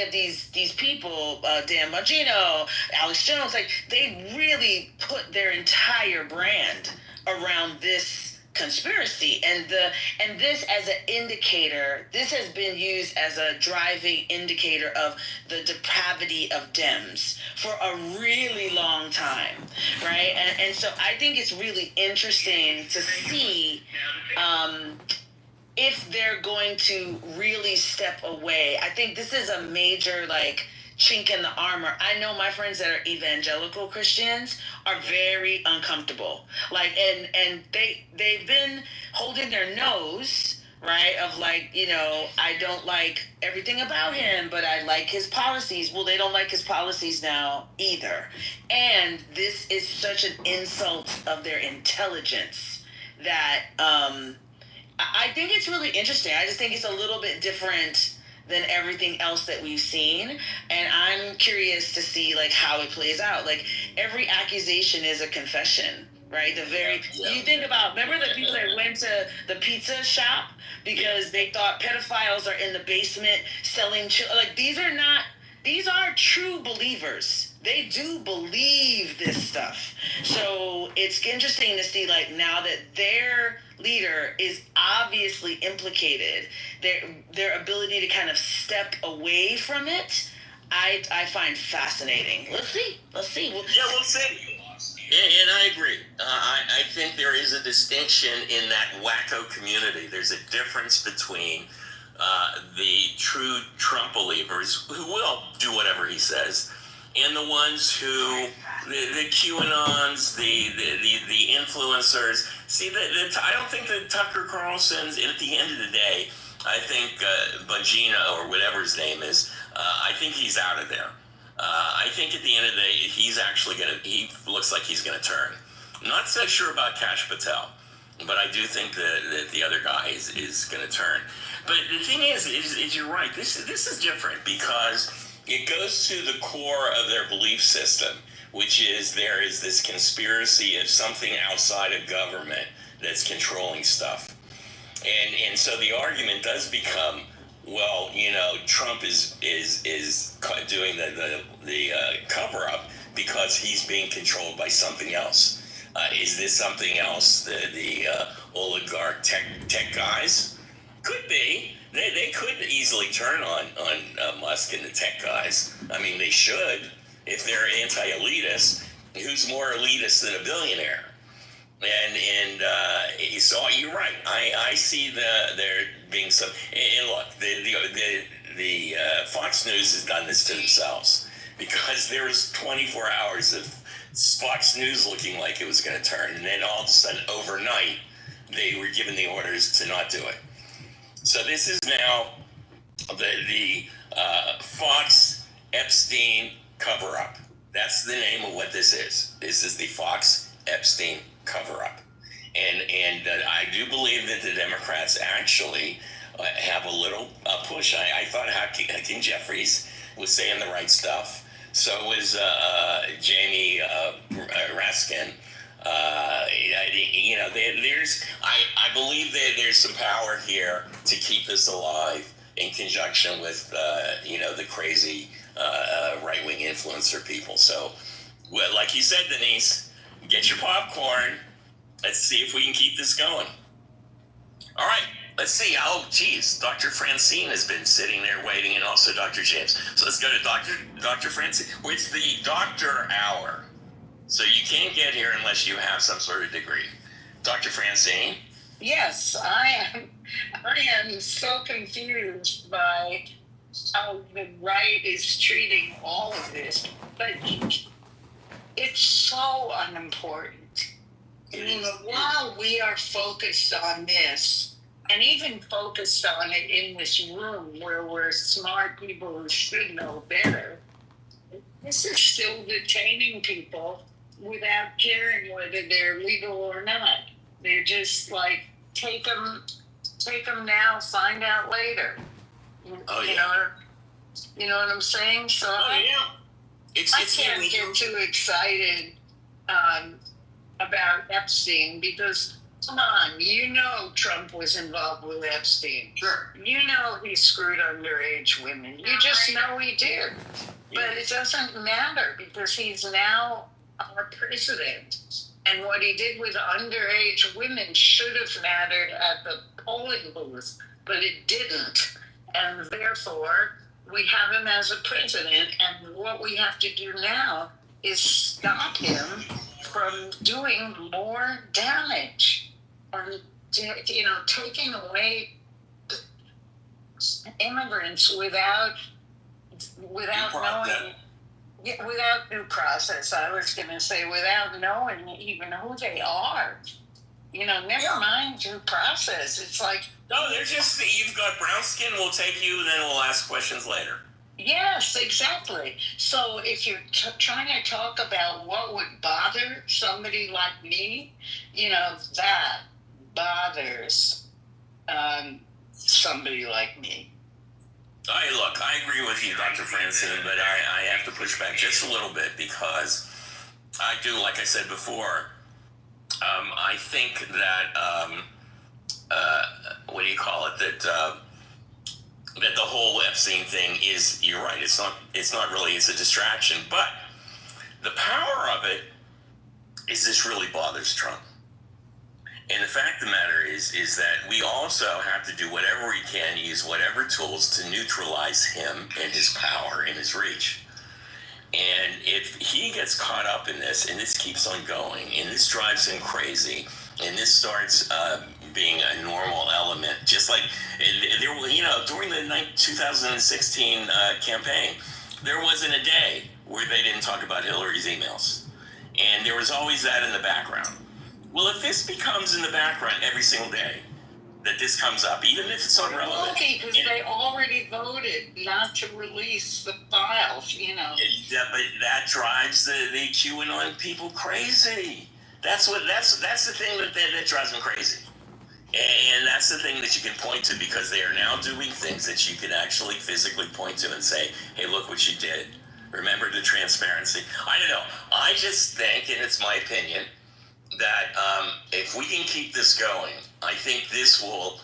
of these people, Dan Bongino, Alex Jones, like they really put their entire brand around this conspiracy, and this as an indicator, this has been used as a driving indicator of the depravity of Dems for a really long time, right? And so I think it's really interesting to see if they're going to really step away. I think this is a major like chink in the armor. I know my friends that are evangelical Christians are very uncomfortable. Like and they've been holding their nose, right? Of like, I don't like everything about him, but I like his policies. Well, they don't like his policies now either. And this is such an insult of their intelligence that I think it's really interesting. I just think it's a little bit different than everything else that we've seen, and I'm curious to see like how it plays out. Like every accusation is a confession, right? You think about, remember the people that went to the pizza shop because they thought pedophiles are in the basement selling like these are true believers. They do believe this stuff. So it's interesting to see, like, now that their leader is obviously implicated, their ability to kind of step away from it, I find fascinating. Let's see. Yeah, we'll see. And I agree. I think there is a distinction in that wacko community. There's a difference between the true Trump believers who will do whatever he says, and the ones who the QAnons, the influencers. See, I don't think that Tucker Carlson's. At the end of the day, I think Bongino or whatever his name is. I think he's out of there. I think at the end of the day, he's actually he looks like he's gonna turn. I'm not so sure about Kash Patel, but I do think that the other guy is gonna turn. But the thing is you're right. This is different because it goes to the core of their belief system, which is there is this conspiracy of something outside of government that's controlling stuff. And so the argument does become, well, Trump is doing the cover up because he's being controlled by something else. Is this something else? The oligarch tech guys could be. They could easily turn on Musk and the tech guys. I mean, they should if they're anti-elitist. Who's more elitist than a billionaire? And so you're right. I see there being some. And look, the Fox News has done this to themselves because there was 24 hours of Fox News looking like it was going to turn, and then all of a sudden, overnight, they were given the orders to not do it. So this is now the Fox Epstein cover-up. That's the name of what this is. This is the Fox Epstein cover-up. And I do believe that the Democrats actually have a little push. I thought Hakeem Jeffries was saying the right stuff. So was Jamie Raskin. I believe that there's some power here to keep this alive in conjunction with the crazy right-wing influencer people. So, well, like you said, Denise, get your popcorn. Let's see if we can keep this going. All right, let's see. Oh, geez, Dr. Francine has been sitting there waiting, and also Dr. James. So let's go to Dr. Francine. It's the doctor hour. So you can't get here unless you have some sort of degree. Dr. Francine? Yes, I am so confused by how the right is treating all of this, but it's so unimportant. While we are focused on this, and even focused on it in this room where we're smart people who should know better, this is still detaining people without caring whether they're legal or not. They're just like, take them now, find out later. Oh, yeah. You know what I'm saying? So I can't get too excited about Epstein because Come on, you know Trump was involved with Epstein. Sure. You know he screwed underage women. You just know he did. But it doesn't matter because he's now our president. And what he did with underage women should have mattered at the polling booth, but it didn't. And therefore, we have him as a president. And what we have to do now is stop him from doing more damage. And, taking away immigrants without knowing, without due process. I was going to say without knowing even who they are. Never mind due process. It's like, no, they're just, you've got brown skin, we'll take you, and then we'll ask questions later. Yes, exactly. So if you're trying to talk about what would bother somebody like me, that bothers somebody like me. Look, I agree with you, Dr. Francine, but I have to push back just a little bit because I do, like I said before, I think that, what do you call it, that the whole Epstein thing is, you're right, it's not really, it's a distraction, but the power of it is this really bothers Trump. And the fact of the matter is that we also have to do whatever we can, use whatever tools to neutralize him and his power and his reach. And if he gets caught up in this, and this keeps on going, and this drives him crazy, and this starts being a normal element, just like there, during the 2016 campaign, there wasn't a day where they didn't talk about Hillary's emails, and there was always that in the background. Well, if this becomes in the background every single day, that this comes up, even if it's irrelevant. Because they already voted not to release the files, But that drives the QAnon people crazy. That's the thing that drives them crazy. And that's the thing that you can point to, because they are now doing things that you can actually physically point to and say, hey, look what you did. Remember the transparency. I don't know. I just think, and it's my opinion, that if we can keep this going, I think this will,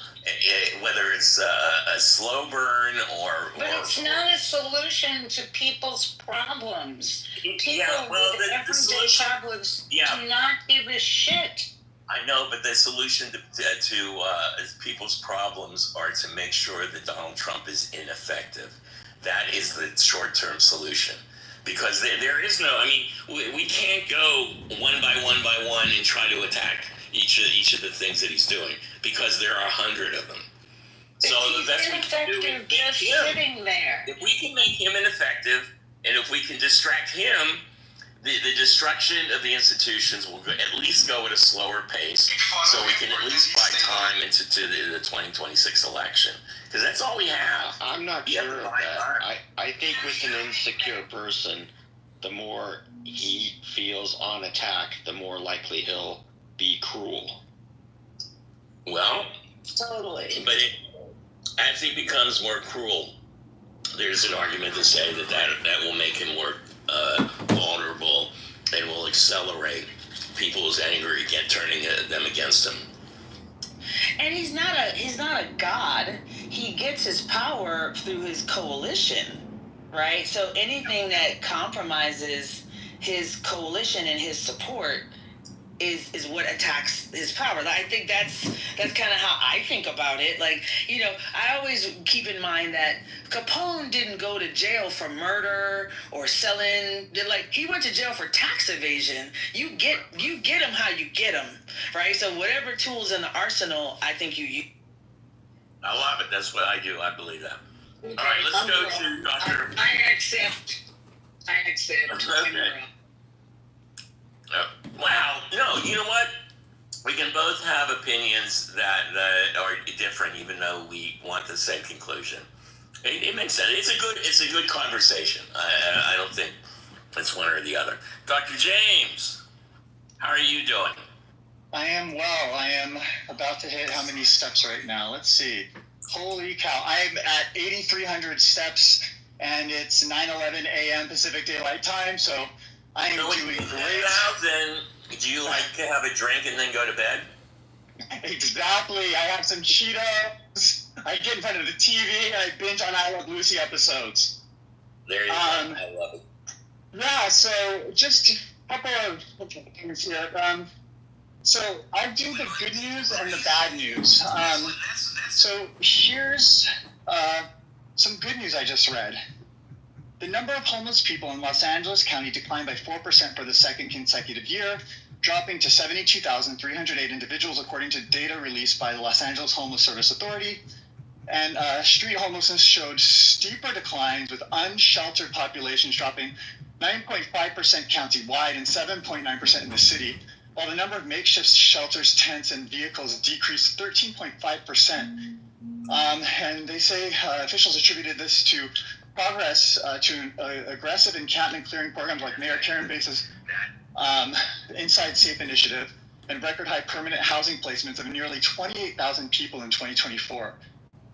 whether it's a slow burn or... But it's not a solution to people's problems. People with everyday problems do not give a shit. I know, but the solution to people's problems are to make sure that Donald Trump is ineffective. That is the short-term solution. Because there is no, we can't go one by one and try to attack each of the things that he's doing, because there are 100 of them. So the best we can do is just sitting there. If we can make him ineffective, and if we can distract him, the destruction of the institutions will at least go at a slower pace, so we can at least buy time into the 2026 election. Because that's all we have. I'm not sure of that. I think with an insecure person, the more he feels on attack, the more likely he'll be cruel. Well, totally. But as he becomes more cruel, there's an argument to say that will make him more vulnerable and will accelerate people's anger again, turning them against him. And he's not a god. He gets his power through his coalition, right? So anything that compromises his coalition and his support is what attacks his power. I think that's kind of how I think about it. Like, I always keep in mind that Capone didn't go to jail for murder or selling. Like, he went to jail for tax evasion. You get him how you get him, right? So whatever tools in the arsenal, I think you use. I love it. That's what I do. I believe that. Okay, all right, let's go to Dr. I accept. Okay. Wow. No, you know what? We can both have opinions that are different, even though we want the same conclusion. It makes sense. It's a good conversation. I don't think it's one or the other. Dr. James, how are you doing? I am well. I am about to hit how many steps right now? Let's see. Holy cow. I'm at 8,300 steps, and it's 9:11 a.m. Pacific Daylight Time, so I am doing great. Then do you like to have a drink and then go to bed? Exactly. I have some Cheetos. I get in front of the TV and I binge on I Love Lucy episodes. There you go. I love it. Yeah, so just a couple of things here. So I'll do the good news and the bad news. So here's some good news I just read. The number of homeless people in Los Angeles County declined by 4% for the second consecutive year, dropping to 72,308 individuals, according to data released by the Los Angeles Homeless Service Authority. And street homelessness showed steeper declines, with unsheltered populations dropping 9.5% countywide and 7.9% in the city, while the number of makeshift shelters, tents, and vehicles decreased 13.5%. And they say officials attributed this to progress to aggressive encampment clearing programs like Mayor Karen Bass's Inside Safe initiative and record high permanent housing placements of nearly 28,000 people in 2024.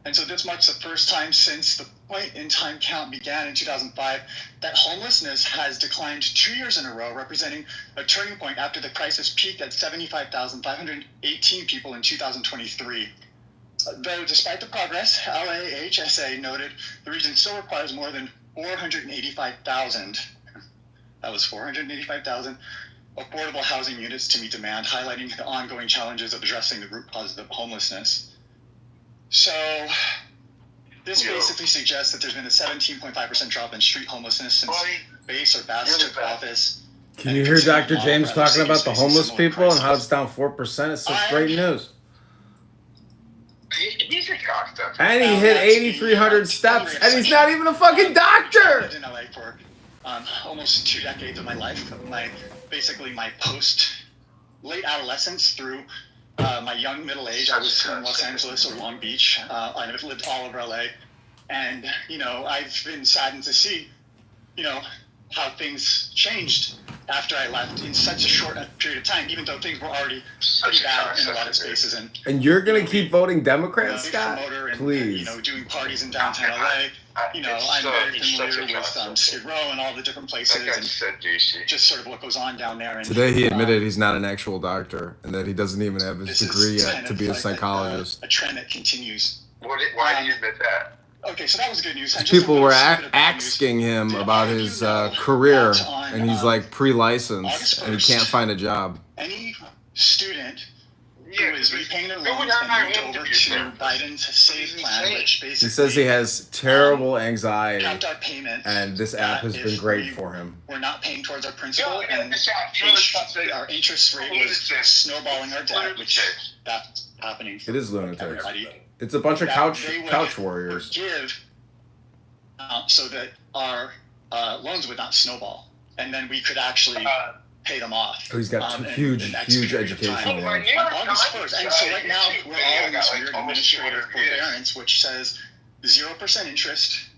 And so this marks the first time since the point-in-time count began in 2005 that homelessness has declined 2 years in a row, representing a turning point after the crisis peaked at 75,518 people in 2023. Though despite the progress, LAHSA noted the region still requires more than 485,000. That was 485,000 affordable housing units to meet demand, highlighting the ongoing challenges of addressing the root causes of homelessness. So this basically suggests that there's been a 17.5% drop in street homelessness since Bass took office. Can you hear Dr. James talking about the homeless people and how it's down 4%? It's such great news. He's a doctor. And he hit 8,300 steps, and he's not even a fucking doctor. I lived in LA for almost 2 decades of my life. Basically my late adolescence through my young middle age. I was in Los Angeles or Long Beach. I've lived all over LA, and I've been saddened to see, how things changed after I left in such a short period of time, even though things were already pretty bad in a lot of spaces. And you're gonna keep voting Democrat, Scott? And, Please. Doing parties in downtown LA. I'm very familiar with Skid Row and all the different places, and just sort of what goes on down there. And, today he admitted he's not an actual doctor and that he doesn't even have his degree yet to be a psychologist. A trend that continues. Why do you admit that? Okay, so that was good news. People were asking him about his career, and he's like pre-licensed, and he can't find a job. Any student who is repaying their loans and moved over to Biden's Save Plan, which basically he says he has terrible anxiety, capped our payments, and this app has been great for him. We're not paying towards our principal, and our interest rate was snowballing our debt, which that's happening. It is lunatic. It's a bunch of couch warriors. Give so that our loans would not snowball, and then we could actually pay them off. Oh, he's got huge educational loans. On August 1st, and so right now we're all in this weird administrative forbearance, which says 0% interest,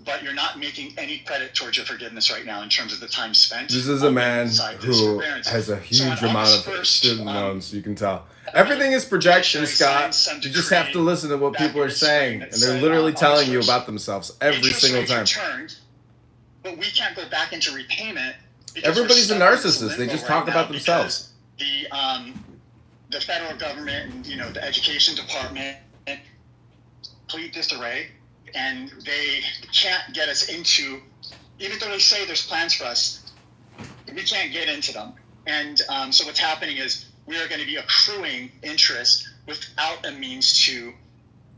but you're not making any credit towards your forgiveness right now in terms of the time spent. This is a man who has a huge amount of student loans, you can tell. Everything is projection, Scott. You just have to listen to what people are saying, and they're literally telling you about themselves every single time. But we can't go back into repayment. Everybody's a narcissist. They just talk about themselves. The federal government and the education department, complete disarray, and they can't get us into. Even though they say there's plans for us, we can't get into them. And so what's happening is we are going to be accruing interest without a means to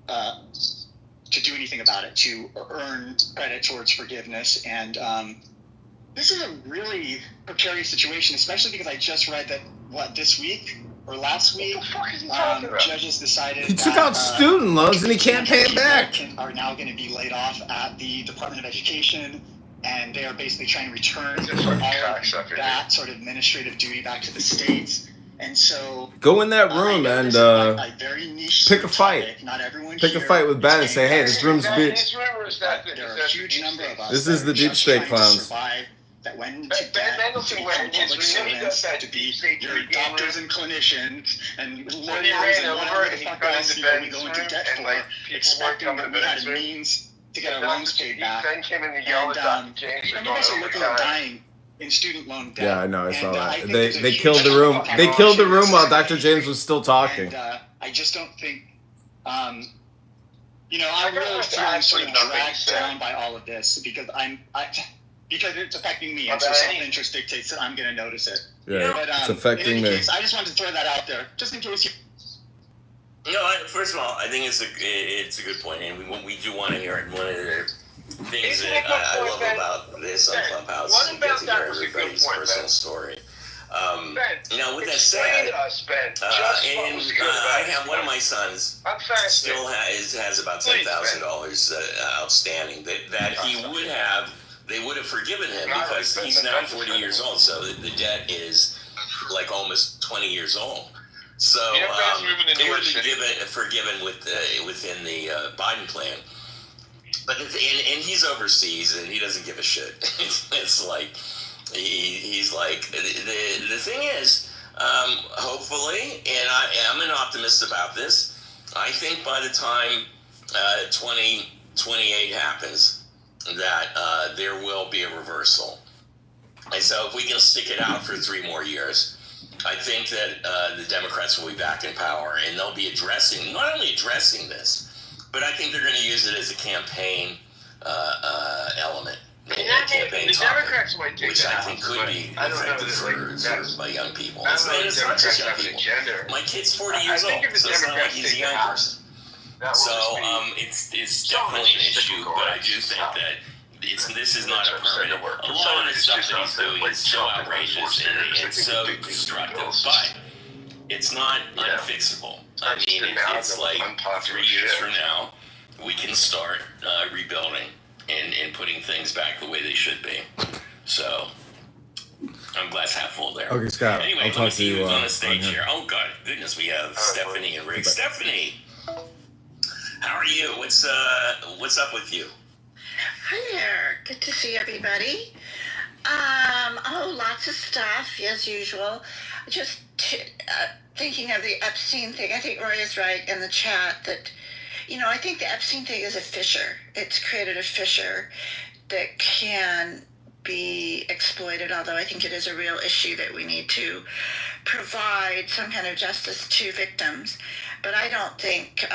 do anything about it, to earn credit towards forgiveness. And this is a really precarious situation, especially because I just read that, this week or last week, judges decided he took out student loans and he can't pay it back. Are now going to be laid off at the Department of Education, and they are basically trying to return all of that sort of administrative duty back to the states. And so go in that room and pick a fight. Pick a fight with Ben and say, "Hey, this room's big." There are a huge number of us. This is the deep state clowns. That went into debt to become public servants, to be your doctors and clinicians and lawyers and whatever the fuck else we go into debt for, expecting that we had a means to get our loans paid back. And some of us are looking at dying in student loan debt. Yeah, I know. I saw that. think They killed the room. They killed the room while Dr. James was still talking. And I just don't think, I'm really feeling sort of dragged down by all of this because because it's affecting me, and so self-interest dictates that I'm going to notice it. Yeah, but, it's affecting me. Case, I just wanted to throw that out there, just in case you. First of all, I think it's a good point, and we do want to hear it. One of the things that I love about this on Clubhouse is get to hear everybody's personal story. Now, with that said, I have one of my sons still has about $10,000 outstanding that they would have forgiven him because he's now 40 years old, so the debt is like almost 20 years old. So it would have been forgiven within the Biden plan. But and he's overseas and he doesn't give a shit. It's like he's like the thing is, hopefully, and I'm an optimist about this. I think by the time 2028 happens, that there will be a reversal. And so if we can stick it out for 3 more years, I think that the Democrats will be back in power, and they'll be not only addressing this, but I think they're going to use it as a campaign element, a campaign topic, which I think could be effective for young people. It's not just young people. My kid's 40 years old, so it's not like he's a young person. So it's definitely an issue, but I do think that this is not a permanent. A lot of the stuff that he's doing is so outrageous and it's so destructive, but it's not unfixable. I mean, it's like 3 years from now, we can start rebuilding and putting things back the way they should be. So I'm glass half full there. Okay, Scott. Anyway, I'll talk to you who's on the stage here. Oh God, goodness, we have Stephanie and Rick. Stephanie, how are you? What's up with you? Hi there. Good to see everybody. Lots of stuff, as usual. Just thinking of the Epstein thing. I think Roy is right in the chat that, I think the Epstein thing is a fissure. It's created a fissure that can be exploited, although I think it is a real issue that we need to provide some kind of justice to victims. But I don't think